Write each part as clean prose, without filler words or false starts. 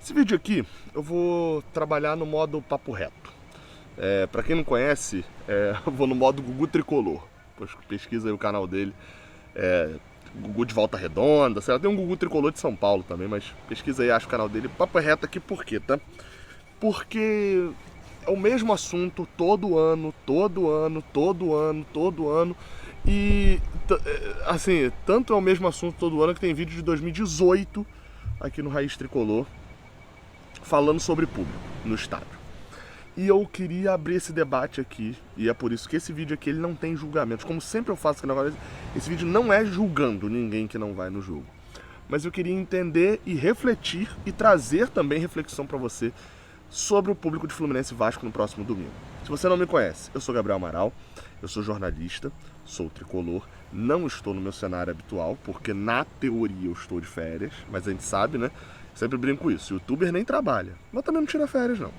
Esse vídeo aqui eu vou trabalhar no modo papo reto. Pra quem não conhece, eu vou no modo Gugu Tricolor. Pesquisa aí o canal dele. Gugu de Volta Redonda, sei lá, tem um Gugu Tricolor de São Paulo também, mas pesquisa aí, acha o canal dele. Papo reto aqui por quê, tá? Porque é o mesmo assunto todo ano. E, assim, tanto é o mesmo assunto todo ano que tem vídeo de 2018 aqui no Raiz Tricolor falando sobre público no estádio. E eu queria abrir esse debate aqui, e é por isso que esse vídeo aqui ele não tem julgamentos. Como sempre eu faço aqui na Raiz, esse vídeo não é julgando ninguém que não vai no jogo. Mas eu queria entender e refletir e trazer também reflexão para você sobre o público de Fluminense e Vasco no próximo domingo. Se você não me conhece, eu sou Gabriel Amaral, eu sou jornalista, sou tricolor, não estou no meu cenário habitual, porque na teoria eu estou de férias, mas a gente sabe, né? Sempre brinco com isso, o youtuber nem trabalha, mas também não tira férias não.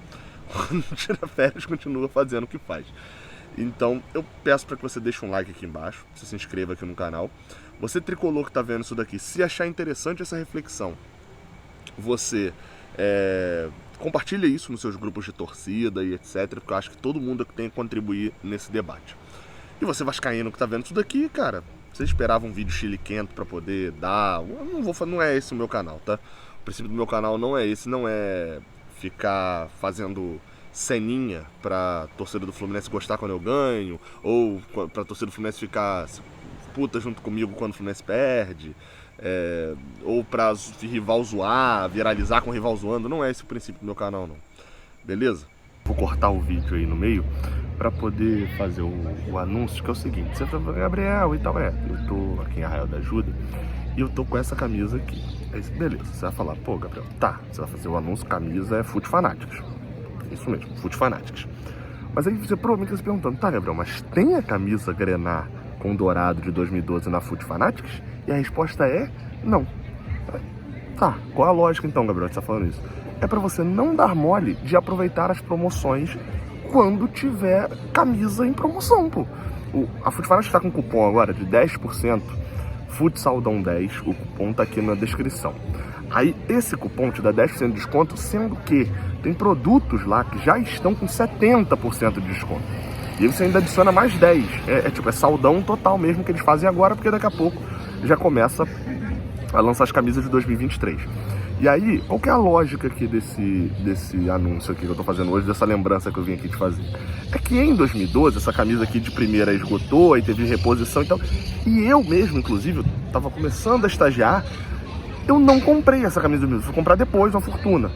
Quando tira férias, continua fazendo o que faz. Então eu peço para que você deixe um like aqui embaixo, você se inscreva aqui no canal. Você tricolor que está vendo isso daqui, se achar interessante essa reflexão, você compartilha isso nos seus grupos de torcida e etc, porque eu acho que todo mundo tem que contribuir nesse debate. E você vascaíno que tá vendo isso daqui, cara, você esperava um vídeo chiliquento pra poder dar... não é esse o meu canal, tá? O princípio do meu canal não é esse, não é ficar fazendo ceninha pra torcida do Fluminense gostar quando eu ganho, ou pra torcida do Fluminense ficar puta junto comigo quando o Fluminense perde, ou pra rival zoar, viralizar com o rival zoando. Não é esse o princípio do meu canal, não. Beleza? Vou cortar o vídeo aí no meio para poder fazer o anúncio, que é o seguinte: você fala, Gabriel e tal, eu tô aqui em Arraial da Ajuda e eu tô com essa camisa aqui. Aí, beleza, você vai falar, pô, Gabriel, tá, você vai fazer o anúncio, camisa é Fute Fanatics. Isso mesmo, Fute Fanatics. Mas aí você provavelmente está se perguntando, tá, Gabriel, mas tem a camisa grená com dourado de 2012 na Fute Fanatics? E a resposta é não. Tá, qual a lógica então, Gabriel, que você tá falando isso? É para você não dar mole de aproveitar as promoções quando tiver camisa em promoção, pô. A Fute Fanatics está com cupom agora de 10%, Futsaldão 10, o cupom tá aqui na descrição. Aí esse cupom te dá 10% de desconto, sendo que tem produtos lá que já estão com 70% de desconto. E aí você ainda adiciona mais 10. É saldão total mesmo que eles fazem agora, porque daqui a pouco já começa a lançar as camisas de 2023. E aí, qual que é a lógica aqui desse anúncio aqui que eu tô fazendo hoje, dessa lembrança que eu vim aqui te fazer? É que em 2012, essa camisa aqui de primeira esgotou e teve reposição e tal. E eu mesmo, inclusive, eu tava começando a estagiar, eu não comprei essa camisa mesmo, fui comprar depois, uma fortuna.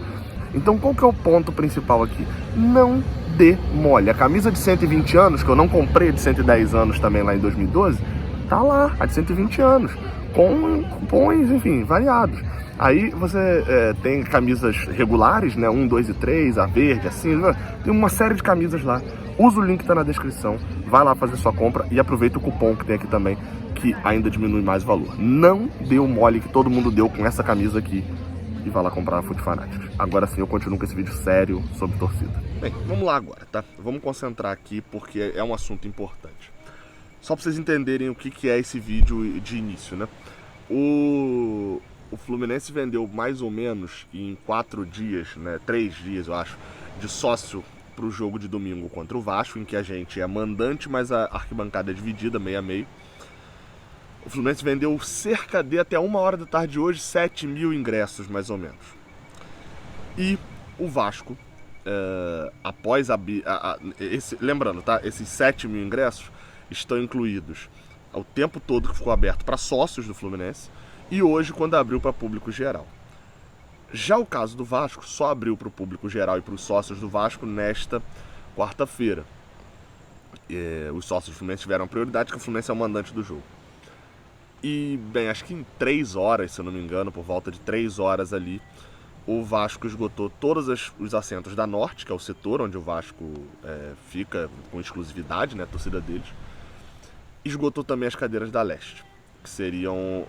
Então qual que é o ponto principal aqui? Não dê mole. A camisa de 120 anos, que eu não comprei de 110 anos também lá em 2012, tá lá, a de 120 anos, com cupons, enfim, variados. Aí você tem camisas regulares, né? 1, 2 e 3, a verde, assim, tem uma série de camisas lá. Usa o link que tá na descrição, vai lá fazer sua compra e aproveita o cupom que tem aqui também, que ainda diminui mais o valor. Não dê o mole que todo mundo deu com essa camisa aqui e vai lá comprar a Fute Fanatics. Agora sim eu continuo com esse vídeo sério sobre torcida. Bem, vamos lá agora, tá? Vamos concentrar aqui porque é um assunto importante. Só pra vocês entenderem o que é esse vídeo de início, né? O Fluminense vendeu mais ou menos em 4 dias, né, 3 dias eu acho, de sócio para o jogo de domingo contra o Vasco, em que a gente é mandante, mas a arquibancada é dividida, meio a meio. O Fluminense vendeu cerca de, até 1h da tarde de hoje, 7 mil ingressos, mais ou menos. E o Vasco, após lembrando, tá, esses 7 mil ingressos estão incluídos o tempo todo que ficou aberto para sócios do Fluminense, e hoje quando abriu para público geral. Já o caso do Vasco só abriu para o público geral e para os sócios do Vasco nesta quarta-feira. Os sócios do Fluminense tiveram prioridade, porque o Fluminense é o mandante do jogo. E, bem, acho que em 3 horas, se eu não me engano, por volta de 3 horas ali, o Vasco esgotou todos os assentos da Norte, que é o setor onde o Vasco fica com exclusividade, né, a torcida deles. Esgotou também as cadeiras da Leste, que seriam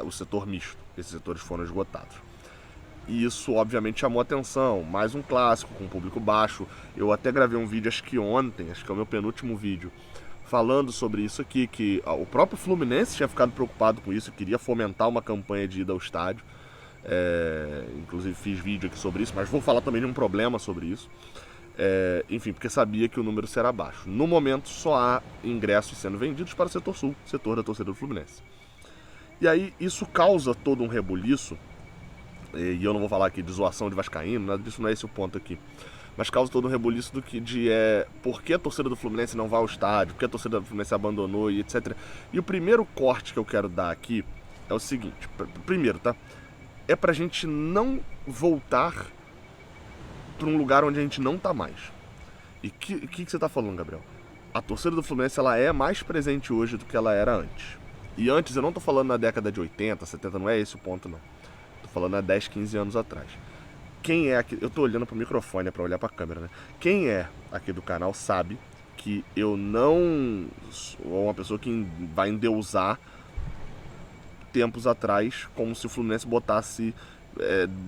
o setor misto. Esses setores foram esgotados. E isso, obviamente, chamou atenção. Mais um clássico com público baixo. Eu até gravei um vídeo, acho que ontem, acho que é o meu penúltimo vídeo, falando sobre isso aqui, que o próprio Fluminense tinha ficado preocupado com isso, queria fomentar uma campanha de ida ao estádio. Inclusive fiz vídeo aqui sobre isso, mas vou falar também de um problema sobre isso. Enfim, porque sabia que o número será baixo. No momento só há ingressos sendo vendidos para o setor sul, setor da torcida do Fluminense. E aí isso causa todo um rebuliço, e eu não vou falar aqui de zoação de vascaíno, nada disso, não é esse o ponto aqui. Mas causa todo um rebuliço do que por que a torcida do Fluminense não vai ao estádio, por que a torcida do Fluminense abandonou e etc. E o primeiro corte que eu quero dar aqui é o seguinte, primeiro, tá? É pra gente não voltar para um lugar onde a gente não tá mais. E o que você tá falando, Gabriel? A torcida do Fluminense, ela é mais presente hoje do que ela era antes. E antes, eu não tô falando na década de 80, 70, não é esse o ponto, não. Tô falando há 10, 15 anos atrás. Quem é aqui... Eu tô olhando pro microfone, pra olhar pra câmera, né? Quem é aqui do canal sabe que eu não sou uma pessoa que vai endeusar tempos atrás como se o Fluminense botasse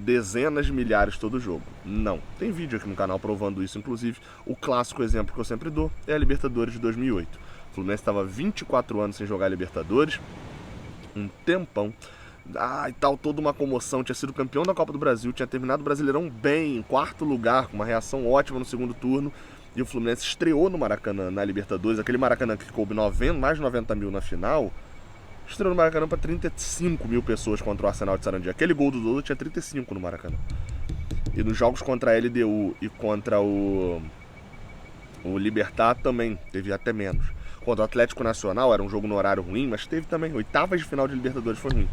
dezenas de milhares todo jogo. Não. Tem vídeo aqui no canal provando isso, inclusive. O clássico exemplo que eu sempre dou é a Libertadores de 2008. O Fluminense estava 24 anos sem jogar a Libertadores, um tempão. E tal, toda uma comoção, tinha sido campeão da Copa do Brasil, tinha terminado o Brasileirão bem, em quarto lugar, com uma reação ótima no segundo turno, e o Fluminense estreou no Maracanã, na Libertadores, aquele Maracanã que coube mais de 90 mil na final, estreou no Maracanã para 35 mil pessoas contra o Arsenal de Sarandi. Aquele gol do Dodô tinha 35 no Maracanã. E nos jogos contra a LDU e contra o Libertad também, teve até menos. Contra o Atlético Nacional, era um jogo no horário ruim, mas teve também, oitavas de final de Libertadores foi ruim.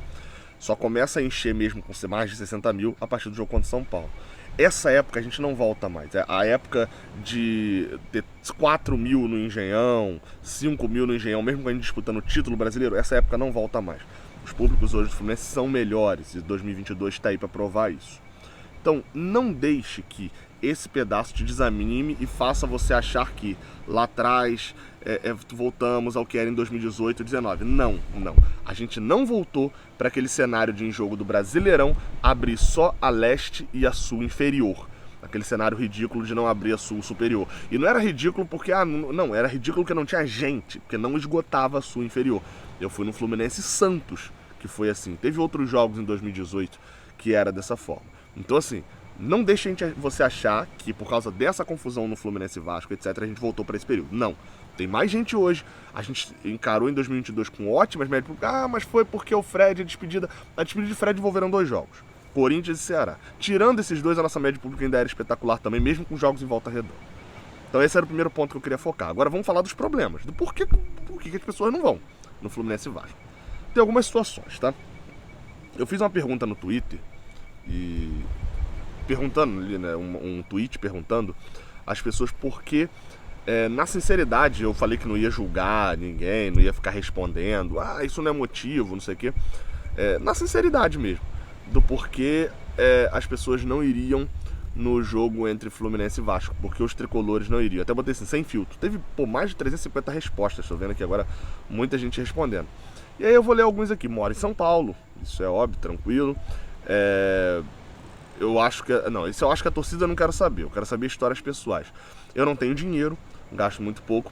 Só começa a encher mesmo com mais de 60 mil a partir do jogo contra o São Paulo. Essa época a gente não volta mais. A época de ter 4 mil no Engenhão, 5 mil no Engenhão, mesmo com a gente disputando o título brasileiro, essa época não volta mais. Os públicos hoje do Fluminense são melhores e 2022 está aí para provar isso. Então não deixe que esse pedaço te desanime e faça você achar que lá atrás voltamos ao que era em 2018 e 2019. Não. A gente não voltou para aquele cenário de em jogo do Brasileirão abrir só a leste e a sul inferior. Aquele cenário ridículo de não abrir a sul superior. E não era ridículo porque, não, era ridículo porque não tinha gente, porque não esgotava a sul inferior. Eu fui no Fluminense Santos, que foi assim. Teve outros jogos em 2018 que era dessa forma. Então assim, não deixe você achar que por causa dessa confusão no Fluminense Vasco, etc, a gente voltou para esse período. Não. Tem mais gente hoje. A gente encarou em 2022 com ótimas médias públicas. Mas foi porque o Fred, a despedida de Fred envolveram 2 jogos. Corinthians e Ceará. Tirando esses 2, a nossa média pública ainda era espetacular também, mesmo com jogos em volta redonda. Então esse era o primeiro ponto que eu queria focar. Agora vamos falar dos problemas. Do porquê que as pessoas não vão no Fluminense Vasco. Tem algumas situações, tá? Eu fiz uma pergunta no Twitter e... perguntando ali, né? Um tweet perguntando às pessoas por que... na sinceridade, eu falei que não ia julgar ninguém, não ia ficar respondendo, isso não é motivo, não sei o quê. Na sinceridade mesmo, do porquê as pessoas não iriam no jogo entre Fluminense e Vasco, porque os tricolores não iriam. Até botei assim, sem filtro. Teve mais de 350 respostas, estou vendo aqui agora muita gente respondendo. E aí eu vou ler alguns aqui. Moro em São Paulo, isso é óbvio, tranquilo. Eu acho que... Não, isso eu acho que a torcida eu não quero saber. Eu quero saber histórias pessoais. Eu não tenho dinheiro, gasto muito pouco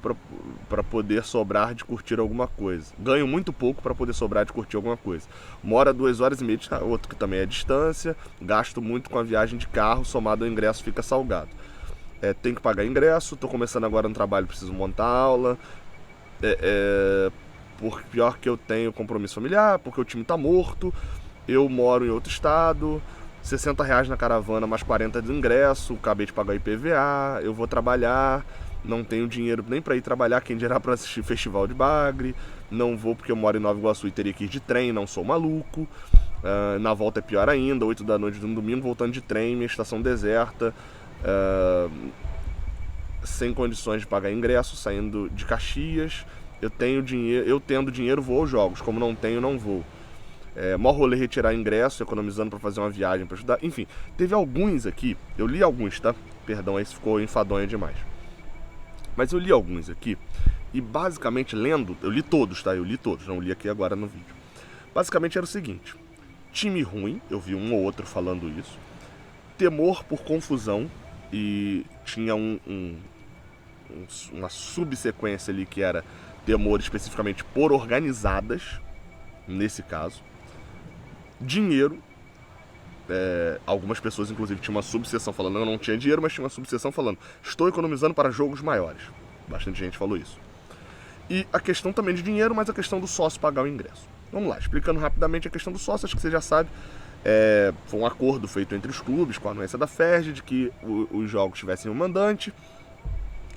para poder sobrar de curtir alguma coisa. Ganho muito pouco para poder sobrar de curtir alguma coisa. Moro a 2 horas e meia de outro que também é distância. Gasto muito com a viagem de carro, somado ao ingresso fica salgado. Tenho que pagar ingresso, estou começando agora no trabalho, preciso montar aula. Por pior que eu tenho compromisso familiar, porque o time está morto. Eu moro em outro estado... R$60 na caravana, mais 40 de ingresso, acabei de pagar IPVA, eu vou trabalhar, não tenho dinheiro nem para ir trabalhar, quem dirá para assistir Festival de Bagre, não vou porque eu moro em Nova Iguaçu e teria que ir de trem, não sou maluco, na volta é pior ainda, 8 da noite de um domingo, voltando de trem, minha estação deserta, sem condições de pagar ingresso, saindo de Caxias, eu tendo dinheiro vou aos jogos, como não tenho, não vou. Mó rolê retirar ingresso, economizando para fazer uma viagem para estudar. Enfim, teve alguns aqui, eu li alguns, tá? Perdão, esse ficou enfadonho demais. Mas eu li alguns aqui e basicamente lendo, eu li todos, tá? Eu li todos, não li aqui agora no vídeo. Basicamente era o seguinte: time ruim, eu vi um ou outro falando isso. Temor por confusão e tinha uma subsequência ali que era temor especificamente por organizadas, nesse caso. Dinheiro algumas pessoas, inclusive, tinham uma subseção falando, eu não tinha dinheiro, mas tinha uma subseção falando, estou economizando para jogos maiores. Bastante gente falou isso. E a questão também de dinheiro, mas a questão do sócio pagar o ingresso. Vamos lá, explicando rapidamente a questão do sócio, acho que você já sabe. Foi um acordo feito entre os clubes com a anuência da FERJ de que os jogos tivessem um mandante,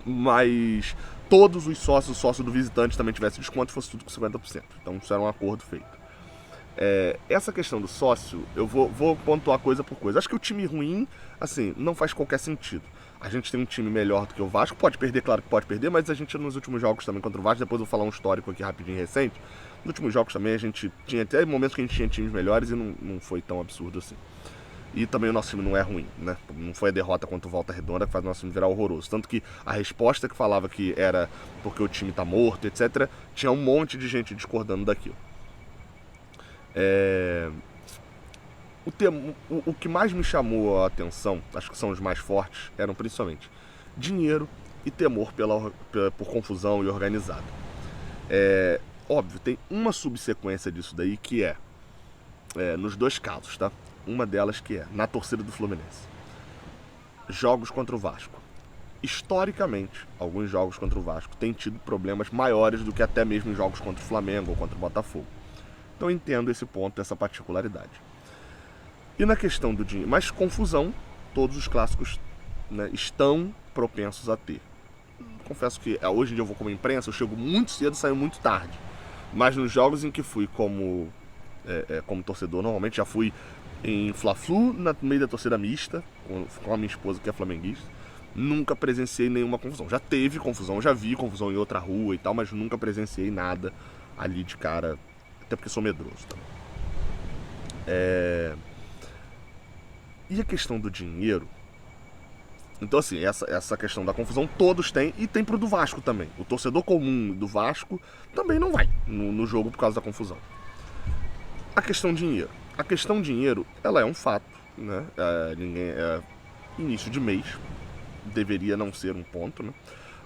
mas todos os sócios, o sócio do visitante também tivesse desconto, fosse tudo com 50%. Então isso era um acordo feito. Essa questão do sócio, eu vou pontuar coisa por coisa. Acho que o time ruim, assim, não faz qualquer sentido. A gente tem um time melhor do que o Vasco, pode perder, claro que pode perder, mas a gente nos últimos jogos também contra o Vasco, depois eu vou falar um histórico aqui rapidinho recente, nos últimos jogos também a gente tinha até momentos que a gente tinha times melhores e não foi tão absurdo assim. E também o nosso time não é ruim, né? Não foi a derrota contra o Volta Redonda que faz o nosso time virar horroroso. Tanto que a resposta que falava que era porque o time tá morto, etc., tinha um monte de gente discordando daquilo. O que mais me chamou a atenção, acho que são os mais fortes, eram principalmente dinheiro e temor por confusão e organizado. Óbvio, tem uma subsequência disso daí que nos dois casos, tá? Uma delas que na torcida do Fluminense. Jogos contra o Vasco. Historicamente, alguns jogos contra o Vasco têm tido problemas maiores do que até mesmo em jogos contra o Flamengo ou contra o Botafogo. Então eu entendo esse ponto, essa particularidade. E na questão do dinheiro, mas confusão, todos os clássicos, né, estão propensos a ter. Confesso que hoje em dia eu vou como imprensa, eu chego muito cedo e saio muito tarde. Mas nos jogos em que fui como torcedor, normalmente já fui em Fla-Flu, no meio da torcida mista, com a minha esposa que é flamenguista, nunca presenciei nenhuma confusão. Já teve confusão, já vi confusão em outra rua e tal, mas nunca presenciei nada ali de cara, até porque sou medroso também. E a questão do dinheiro? Então assim, essa questão da confusão todos têm, e tem pro do Vasco também. O torcedor comum do Vasco também não vai no jogo por causa da confusão. A questão dinheiro. A questão dinheiro, ela é um fato, né? Início de mês, deveria não ser um ponto, né?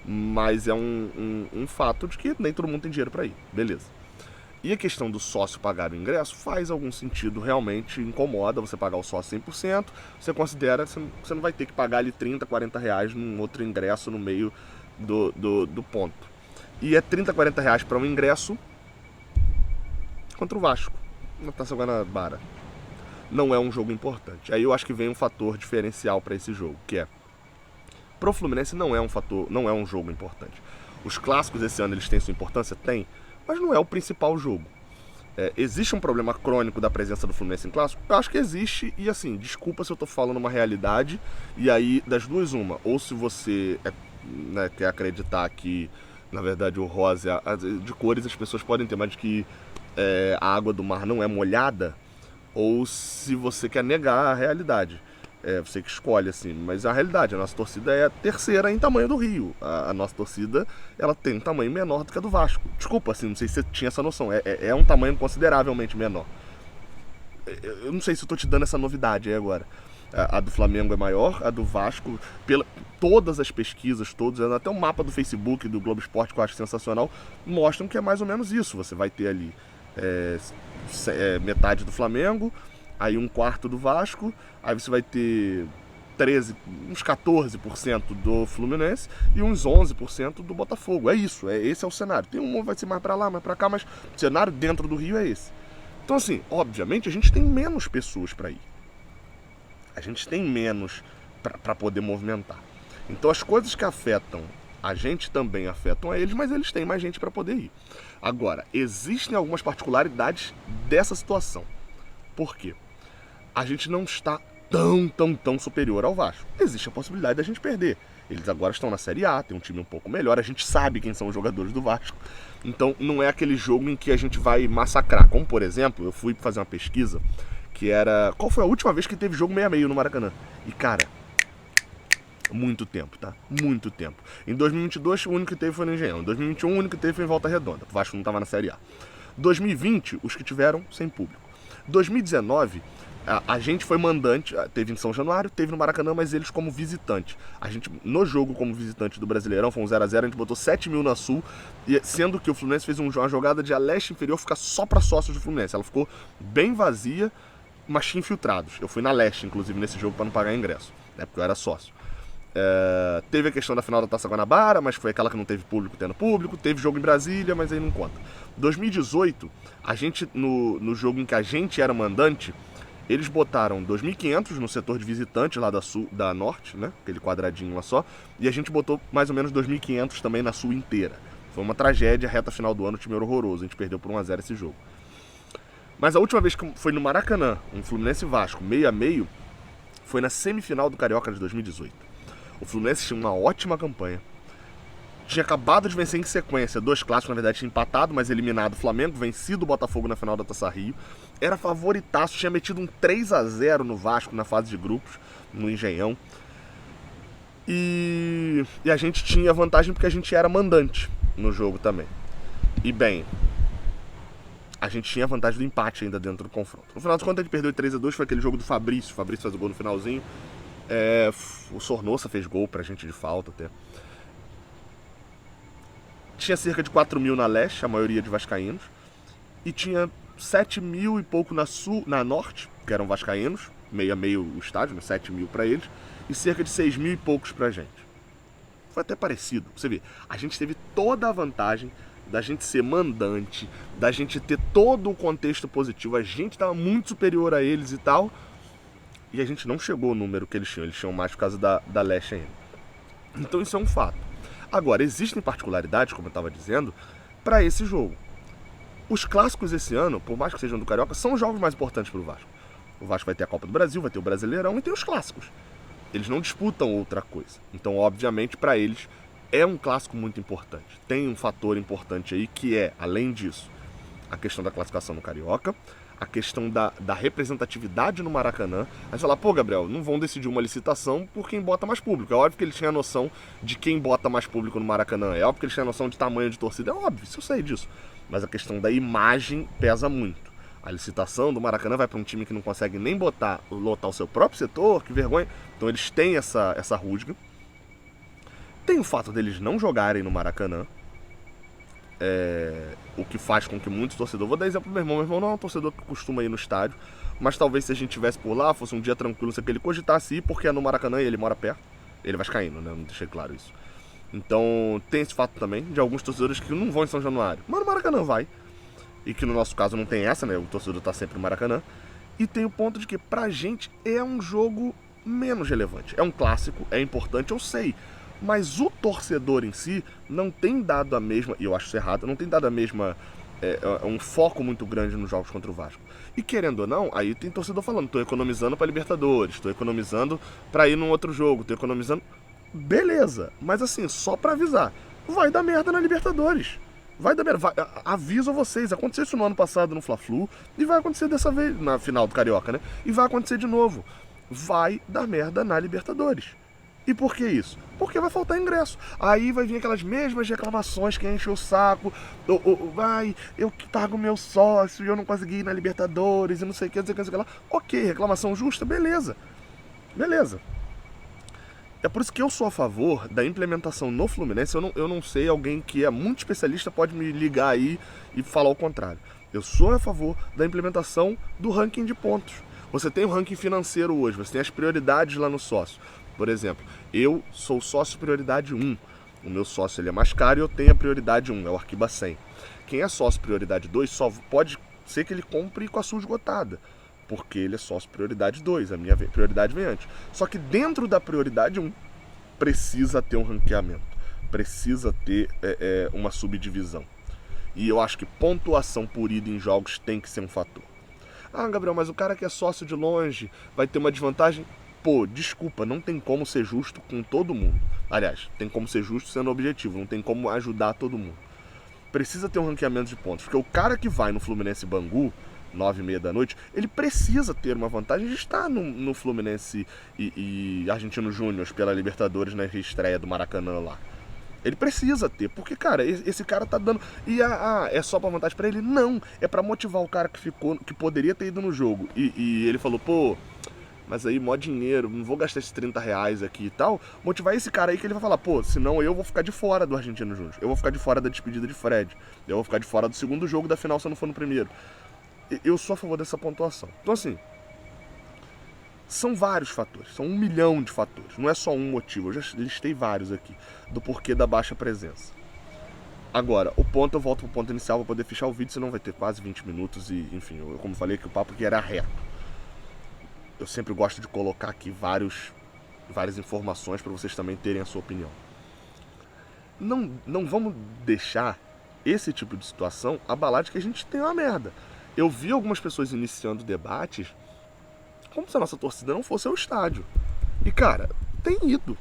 Mas é um fato de que nem todo mundo tem dinheiro para ir, beleza. E a questão do sócio pagar o ingresso faz algum sentido, realmente incomoda você pagar o sócio 100%, você considera que você não vai ter que pagar ali 30, 40 reais num outro ingresso no meio do ponto. E é 30, 40 reais para um ingresso contra o Vasco, na Taça Guanabara. Não é um jogo importante. Aí eu acho que vem um fator diferencial para esse jogo, que pro Fluminense não é um jogo importante. Os clássicos esse ano eles têm sua importância? Tem. Mas não é o principal jogo. Existe um problema crônico da presença do Fluminense em clássico? Eu acho que existe, e assim, desculpa se eu tô falando uma realidade, e aí das duas uma, ou se você quer acreditar que, na verdade, o rosa de cores as pessoas podem ter, mas que a água do mar não é molhada, ou se você quer negar a realidade. Você que escolhe, assim, mas a realidade, a nossa torcida é a terceira em tamanho do Rio. A nossa torcida, ela tem um tamanho menor do que a do Vasco. Desculpa, assim, não sei se você tinha essa noção. É um tamanho consideravelmente menor. Eu não sei se eu tô te dando essa novidade aí agora. A do Flamengo é maior, a do Vasco, todas as pesquisas, até o mapa do Facebook, do Globo Esporte, que eu acho sensacional, mostram que é mais ou menos isso. Você vai ter ali metade do Flamengo, aí um quarto do Vasco, aí você vai ter uns 14% do Fluminense e uns 11% do Botafogo. É isso, esse é o cenário. Tem um vai ser mais pra lá, mais pra cá, mas o cenário dentro do Rio é esse. Então assim, obviamente a gente tem menos pessoas pra ir. A gente tem menos pra poder movimentar. Então as coisas que afetam a gente também afetam a eles, mas eles têm mais gente pra poder ir. Agora, existem algumas particularidades dessa situação. Por quê? A gente não está tão superior ao Vasco. Existe a possibilidade da gente perder. Eles agora estão na Série A, tem um time um pouco melhor, a gente sabe quem são os jogadores do Vasco. Então não é aquele jogo em que a gente vai massacrar. Como, por exemplo, eu fui fazer uma pesquisa que era... Qual foi a última vez que teve jogo meio-meio no Maracanã? E, cara, muito tempo, tá? Muito tempo. Em 2022, o único que teve foi no Engenhão. Em 2021, o único que teve foi em Volta Redonda. O Vasco não estava na Série A. 2020, os que tiveram, sem público. 2019... A gente foi mandante, teve em São Januário, teve no Maracanã, mas eles como visitante. A gente, no jogo como visitante do Brasileirão, foi um 0x0, a gente botou 7 mil na Sul, sendo que o Fluminense fez uma jogada de a leste inferior ficar só para sócios do Fluminense. Ela ficou bem vazia, mas tinha infiltrados. Eu fui na Leste, inclusive, nesse jogo para não pagar ingresso, né, porque eu era sócio. Teve a questão da final da Taça Guanabara, mas foi aquela que não teve público tendo público. Teve jogo em Brasília, mas aí não conta. 2018, a gente, no jogo em que a gente era mandante, eles botaram 2.500 no setor de visitante lá da Norte, né? Aquele quadradinho lá só. E a gente botou mais ou menos 2.500 também na Sul inteira. Foi uma tragédia, reta final do ano, o time era horroroso. A gente perdeu por 1-0 esse jogo. Mas a última vez que foi no Maracanã, um Fluminense Vasco, meio a meio, foi na semifinal do Carioca de 2018. O Fluminense tinha uma ótima campanha. Tinha acabado de vencer em sequência 2 clássicos, na verdade tinha empatado, mas eliminado o Flamengo, vencido o Botafogo na final da Taça Rio. Era favoritaço, tinha metido um 3-0 no Vasco na fase de grupos, no Engenhão. E a gente tinha vantagem porque a gente era mandante no jogo também. E bem, a gente tinha a vantagem do empate ainda dentro do confronto. No final das contas a gente perdeu 3-2, foi aquele jogo do Fabrício. O Fabrício faz o gol no finalzinho. O Sornosa fez gol pra gente de falta até. Tinha cerca de 4.000 na Leste, a maioria de vascaínos. E tinha 7.000 e pouco na Norte, que eram vascaínos. Meio a meio o estádio, né? 7.000 pra eles. E cerca de 6.000 e poucos pra gente. Foi até parecido. Você vê, a gente teve toda a vantagem da gente ser mandante, da gente ter todo o contexto positivo. A gente tava muito superior a eles e tal. E a gente não chegou ao número que eles tinham mais por causa da Leste ainda. Então isso é um fato. Agora, existem particularidades, como eu estava dizendo, para esse jogo. Os clássicos esse ano, por mais que sejam do Carioca, são os jogos mais importantes para o Vasco. O Vasco vai ter a Copa do Brasil, vai ter o Brasileirão e tem os clássicos. Eles não disputam outra coisa. Então, obviamente, para eles é um clássico muito importante. Tem um fator importante aí que é, além disso, a questão da classificação no Carioca, a questão da representatividade no Maracanã. Aí você fala, pô, Gabriel, não vão decidir uma licitação por quem bota mais público. É óbvio que eles têm a noção de quem bota mais público no Maracanã. É óbvio que eles têm a noção de tamanho de torcida. É óbvio, isso eu sei disso. Mas a questão da imagem pesa muito. A licitação do Maracanã vai para um time que não consegue nem lotar o seu próprio setor, que vergonha. Então eles têm essa rusga. Tem o fato deles não jogarem no Maracanã. O que faz com que muitos torcedores... Vou dar exemplo pro meu irmão. Meu irmão não é um torcedor que costuma ir no estádio, mas talvez se a gente estivesse por lá, fosse um dia tranquilo, sei que ele cogitasse ir, porque é no Maracanã e ele mora perto. Ele é vascaíno, né? Não deixei claro isso. Então tem esse fato também, de alguns torcedores que não vão em São Januário, mas no Maracanã vai. E que no nosso caso não tem essa, né? O torcedor tá sempre no Maracanã. E tem o ponto de que pra gente é um jogo menos relevante. É um clássico, é importante, eu sei. Mas o torcedor em si não tem dado a mesma, e eu acho isso errado, não tem dado a mesma, um foco muito grande nos jogos contra o Vasco. E querendo ou não, aí tem torcedor falando, tô economizando pra Libertadores, tô economizando pra ir num outro jogo, tô economizando... Beleza, mas assim, só pra avisar, vai dar merda na Libertadores. Vai dar merda, aviso a vocês, aconteceu isso no ano passado no Fla-Flu, e vai acontecer dessa vez, na final do Carioca, né? E vai acontecer de novo. Vai dar merda na Libertadores. E por que isso? Porque vai faltar ingresso. Aí vai vir aquelas mesmas reclamações que enchem o saco. Eu que pago meu sócio e eu não consegui ir na Libertadores e não sei o que, não sei o que, não sei o que lá. Ok, reclamação justa, beleza. Beleza. É por isso que eu sou a favor da implementação no Fluminense. Eu não sei, alguém que é muito especialista pode me ligar aí e falar o contrário. Eu sou a favor da implementação do ranking de pontos. Você tem o ranking financeiro hoje, você tem as prioridades lá no sócio. Por exemplo, eu sou sócio prioridade 1. O meu sócio ele é mais caro e eu tenho a prioridade 1, é o Arquiba 100. Quem é sócio prioridade 2 só pode ser que ele compre com a sua esgotada, porque ele é sócio prioridade 2, a minha prioridade vem antes. Só que dentro da prioridade 1 precisa ter um ranqueamento, precisa ter uma subdivisão. E eu acho que pontuação por ida em jogos tem que ser um fator. Ah, Gabriel, mas o cara que é sócio de longe vai ter uma desvantagem? Pô, desculpa, não tem como ser justo com todo mundo. Aliás, tem como ser justo sendo objetivo, não tem como ajudar todo mundo. Precisa ter um ranqueamento de pontos, porque o cara que vai no Fluminense Bangu, 9h30 da noite, ele precisa ter uma vantagem de estar no Fluminense e Argentino Júnior pela Libertadores na reestreia do Maracanã lá. Ele precisa ter, porque, cara, esse cara tá dando... E é só pra vantagem pra ele? Não, é pra motivar o cara que poderia ter ido no jogo. E ele falou, pô... Mas aí, mó dinheiro, não vou gastar esses R$30 aqui e tal. Motivar esse cara aí que ele vai falar, pô, senão eu vou ficar de fora do Argentino Júnior. Eu vou ficar de fora da despedida de Fred. Eu vou ficar de fora do segundo jogo da final se eu não for no primeiro. Eu sou a favor dessa pontuação. Então, assim, São vários fatores, são 1 milhão de fatores, não é só um motivo, eu já listei vários aqui, do porquê da baixa presença. Agora, eu volto pro ponto inicial para poder fechar o vídeo, senão vai ter quase 20 minutos e, enfim, como falei, que o papo aqui era reto. Eu sempre gosto de colocar aqui várias informações para vocês também terem a sua opinião. Não vamos deixar esse tipo de situação abalar de que a gente tem uma merda. Eu vi algumas pessoas iniciando debates como se a nossa torcida não fosse ao estádio. E, cara, tem ido.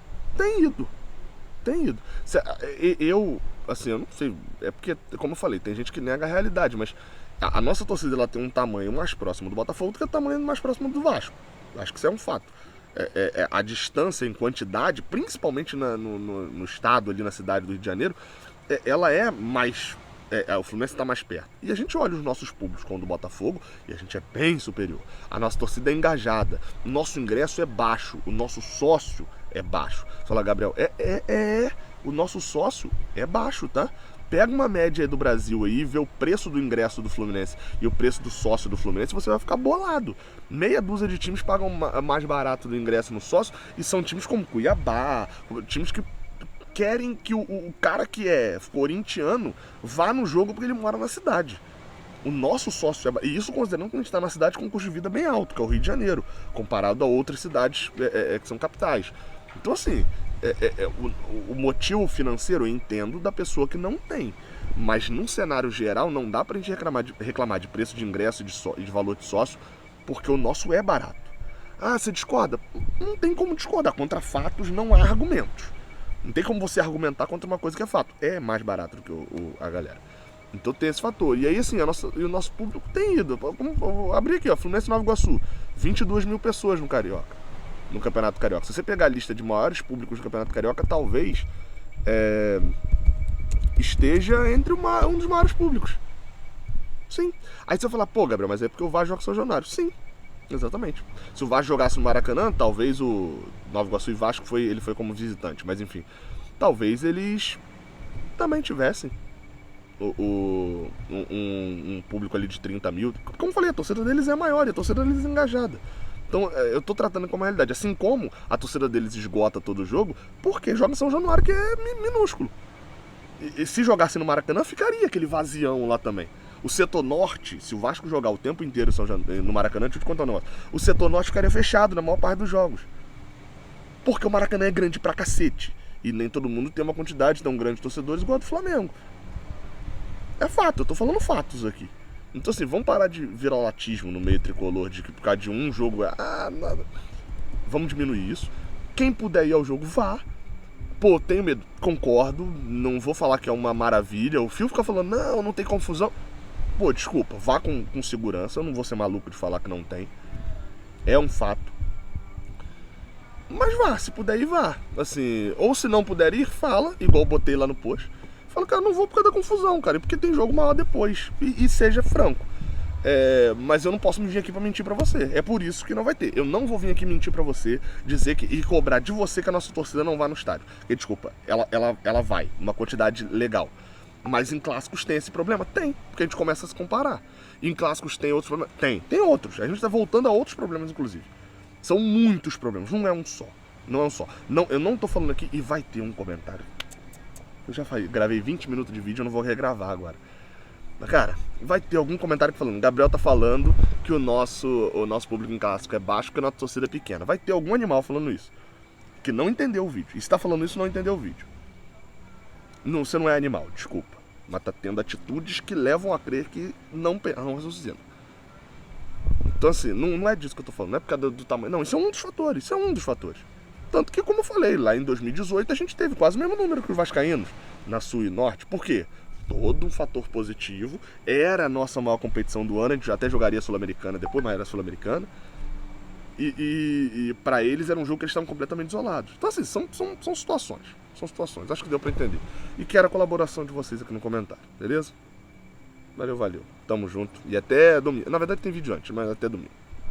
Eu, assim, eu não sei, é porque, como eu falei, tem gente que nega a realidade, mas a nossa torcida ela tem um tamanho mais próximo do Botafogo do que o tamanho mais próximo do Vasco. Acho que isso é um fato. A distância em quantidade, principalmente no estado, ali na cidade do Rio de Janeiro, ela é mais... o Fluminense está mais perto. E a gente olha os nossos públicos com o do Botafogo e a gente é bem superior. A nossa torcida é engajada. O nosso ingresso é baixo. O nosso sócio é baixo. Você fala, Gabriel, o nosso sócio é baixo, tá? Pega uma média aí do Brasil aí e vê o preço do ingresso do Fluminense e o preço do sócio do Fluminense, você vai ficar bolado. Meia dúzia de times pagam mais barato do ingresso no sócio e são times como Cuiabá, times que querem que o cara que é corintiano vá no jogo porque ele mora na cidade. O nosso sócio e isso considerando que a gente está na cidade com um custo de vida bem alto, que é o Rio de Janeiro, comparado a outras cidades que são capitais. Então, assim, o motivo financeiro eu entendo da pessoa que não tem. Mas, num cenário geral, não dá pra gente reclamar de preço de ingresso e de valor de sócio, porque o nosso é barato. Ah, você discorda? Não tem como discordar. Contra fatos não há argumentos. Não tem como você argumentar contra uma coisa que é fato. É mais barato do que a galera. Então tem esse fator. E aí, assim, o nosso público tem ido. Vou abrir aqui, ó, Fluminense Nova Iguaçu. 22 mil pessoas no Carioca. No Campeonato Carioca. Se você pegar a lista de maiores públicos do Campeonato Carioca, talvez esteja entre um dos maiores públicos. Sim. Aí você vai falar, pô, Gabriel, mas é porque o Vasco joga São Januário. Sim, exatamente. Se o Vasco jogasse no Maracanã, talvez o Nova Iguaçu e Vasco ele foi como visitante. Mas enfim, talvez eles também tivessem um público ali de 30 mil. Como eu falei, a torcida deles é maior e a torcida deles é engajada. Então eu tô tratando como realidade. Assim como a torcida deles esgota todo o jogo, porque joga em São Januário, que é minúsculo. E se jogasse no Maracanã, ficaria aquele vazião lá também. O setor norte, se o Vasco jogar o tempo inteiro no Maracanã, deixa eu te contar um negócio. O setor norte ficaria fechado na maior parte dos jogos. Porque o Maracanã é grande pra cacete. E nem todo mundo tem uma quantidade tão grande de torcedores igual a do Flamengo. É fato, eu tô falando fatos aqui. Então assim, vamos parar de viralatismo no meio tricolor, de que por causa de um jogo nada. Vamos diminuir isso. Quem puder ir ao jogo, vá. Pô, tenho medo. Concordo, não vou falar que é uma maravilha. O Fio fica falando, não tem confusão. Pô, desculpa, vá com segurança. Eu não vou ser maluco de falar que não tem. É um fato. Mas vá, se puder ir, vá. Assim, ou se não puder ir, fala, igual eu botei lá no post. Fala, cara, não vou por causa da confusão, cara, porque tem jogo maior depois. E seja franco. Mas eu não posso me vir aqui pra mentir pra você. É por isso que não vai ter. Eu não vou vir aqui mentir pra você, dizer e cobrar de você que a nossa torcida não vai no estádio. Porque, desculpa, ela vai, uma quantidade legal. Mas em clássicos tem esse problema? Tem, porque a gente começa a se comparar. Em clássicos tem outros problemas? Tem outros. A gente tá voltando a outros problemas, inclusive. São muitos problemas, não é um só. Não é um só. Não, eu não tô falando aqui e vai ter um comentário. Eu já gravei 20 minutos de vídeo, eu não vou regravar agora. Mas, cara, vai ter algum comentário falando, Gabriel tá falando que o nosso público em clássico é baixo porque a nossa torcida é pequena. Vai ter algum animal falando isso, que não entendeu o vídeo. E se tá falando isso, não entendeu o vídeo. Não, você não é animal, desculpa. Mas tá tendo atitudes que levam a crer que não raciocina. Então assim, não é disso que eu tô falando, não é por causa do tamanho. Não, isso é um dos fatores. Tanto que, como eu falei, lá em 2018 a gente teve quase o mesmo número que os vascaínos na Sul e Norte. Por quê? Todo um fator positivo. Era a nossa maior competição do ano, a gente até jogaria Sul-Americana depois, mas era Sul-Americana. E pra eles era um jogo que eles estavam completamente isolados. Então assim, são situações. São situações, acho que deu pra entender. E quero a colaboração de vocês aqui no comentário, beleza? Valeu. Tamo junto. E até domingo. Na verdade tem vídeo antes, mas até domingo.